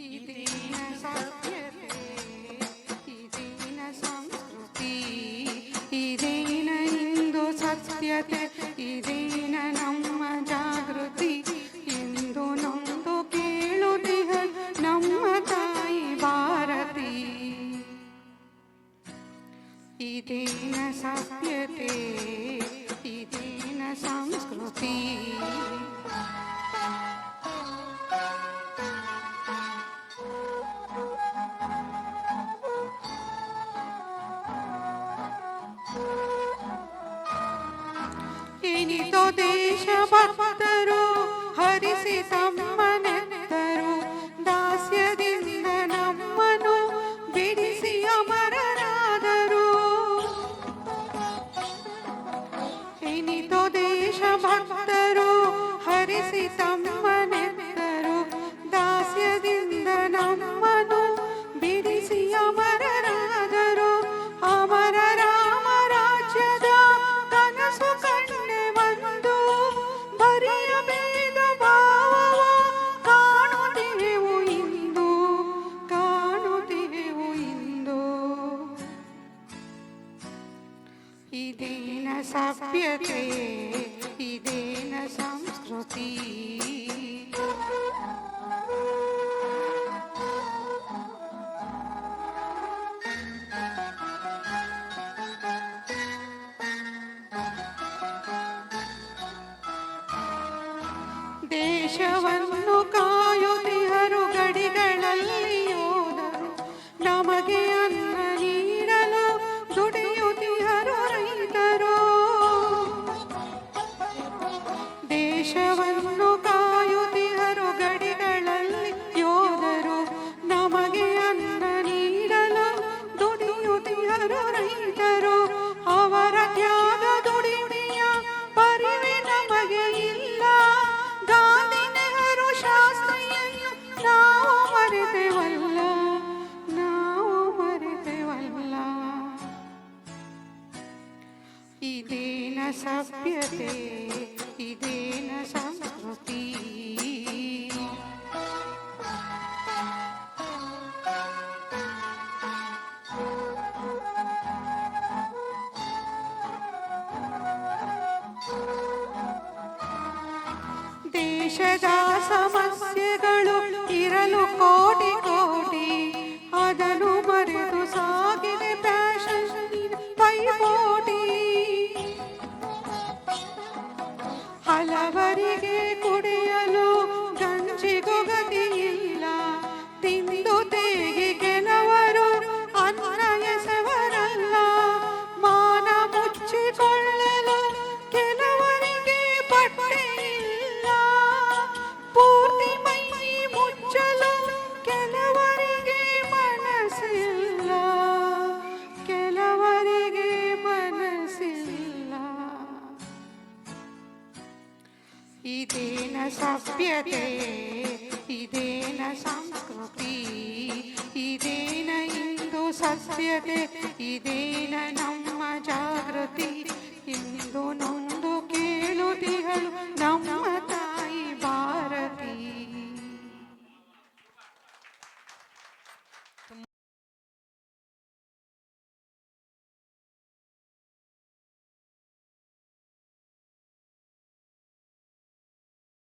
ಇದೇನ ಸಭ್ಯತೆ, ಇದೇನ ಸಂಸ್ಕೃತಿ, ಇದೇನ ಇಂದು ಸತ್ಯತೆ, ಇದೇನ ನಮ್ಮ ಜಾಗೃತಿ. ಎಂದು ನೊಂದು ಕೇಳುತ್ತಿಹ ನಮ್ಮ ತಾಯಿ ಭಾರತಿ. ಇದೇನ ಸಭ್ಯತೆ, ಇದೇನ ಸಂಸ್ಕೃತಿ. ಏನಿತೋ ದೇಶಭಕ್ತರು ಹರಿಸಿ ತಮ್ಮನೆತ್ತರು, ದಾಸ್ಯದಿಂದ ನಮ್ಮನು ಬಿಡಿಸಿ ಅಮರರಾದರು. ಏನಿತೋ ದೇಶಭಕ್ತರು ಹರಿಸಿ ತಮ್ಮನೆತ್ತರು, ದಾಸ್ಯದಿಂದ ನಮ್ಮನು ಬಿಡಿಸಿ ಅಮರರಾದರು. ಅಮರ ರಾಮ ರಾಜ್ಯದ ಕನಸು ಕಂಡೆ ಬಂದು ಬರಿಯ ಭೇದ ಭಾವವ ಕಾಣುತ್ತಿವೆವು ಇಂದು, ಕಾಣುತ್ತಿವೆವು ಇಂದು. ಇದೇನ ಸಭ್ಯತೆ, ಇದೇನ ಸಂಸ್ಕೃತಿ. ದೇಶವನ್ನು ಕಾಯುತ್ತಿಹರು ಗಡಿಗಳಲ್ಲಿ ಯೋಧರು, ನಮಗೆ ಅನ್ನ ನೀಡಲು ದುಡಿಯುತ್ತಿಹರು ರೈತರು. ದೇಶವನ್ನು ಕಾಯುತ್ತಿಹರು ಗಡಿಗಳಲ್ಲಿ ಯೋಧರು, ನಮಗೆ ಅನ್ನ ನೀಡಲು ದುಡಿಯುತ್ತಿಹರು ರೈತರು. ಅವರ ತ್ಯಾಗ ದುಡಿಮೆಯ ಪರಿವೆ ನಮಗೆ ಇಲ್ಲ. ಗಾಂಧಿ ನೆಹರು ಶಾಸ್ತ್ರಿಯನ್ನು ನಾವು ಮರೆತೆವಲ್ಲ, ನಾವು ಮರೆತೆವಲ್ಲ. ಇದೇನ ಸಭ್ಯತೆ, ಇದೇನ ಸಂಸ್ಕೃತಿ. ದೇಶದ ಸಮಸ್ಯೆಗಳು ಇರಲು ಕೋಟಿ ಕೋಟಿ, ಅದನ್ನು ಮರೆತು ಸಾಗಿದೆ ಫ್ಯಾಷನ್ ಪೈಪೋಟಿ. ಹಲವರಿಗೆ ಕುಡಿಯಲು ಗಂಜಿಗೂ ಗತಿಯಿಲ್ಲ, ತಿಂದು ತೇಗಿ ಕೆಲವರು ಅನ್ನ ಎಸವರಲ್ಲ. ಮಾನ ಮುಚ್ಚಿಕೊಳ್ಳಲು ಕೆಲವರಿಗೆ ಬಟ್ಟೆ ಇಲ್ಲ, ಪೂರ್ತಿ ಮೈ ಮುಚ್ಚಲು ಕೆಲವರಿಗೆ ಮನಸ್ಸಿಲ್ಲ, ಕೆಲವರಿಗೆ ಮನಸ್ಸಿಲ್ಲ. ಇದೇನ ಸಭ್ಯತೆ, ಇದೇನ ಸಂಸ್ಕೃತಿ, ಇದೇನ ಇಂದು ಸತ್ಯತೆ, ಇದೇನ ನಮ್ಮ ಜಾಗೃತಿ. ಎಂದು ನೊಂದು ಕೇಳುತ್ತಿಹಳು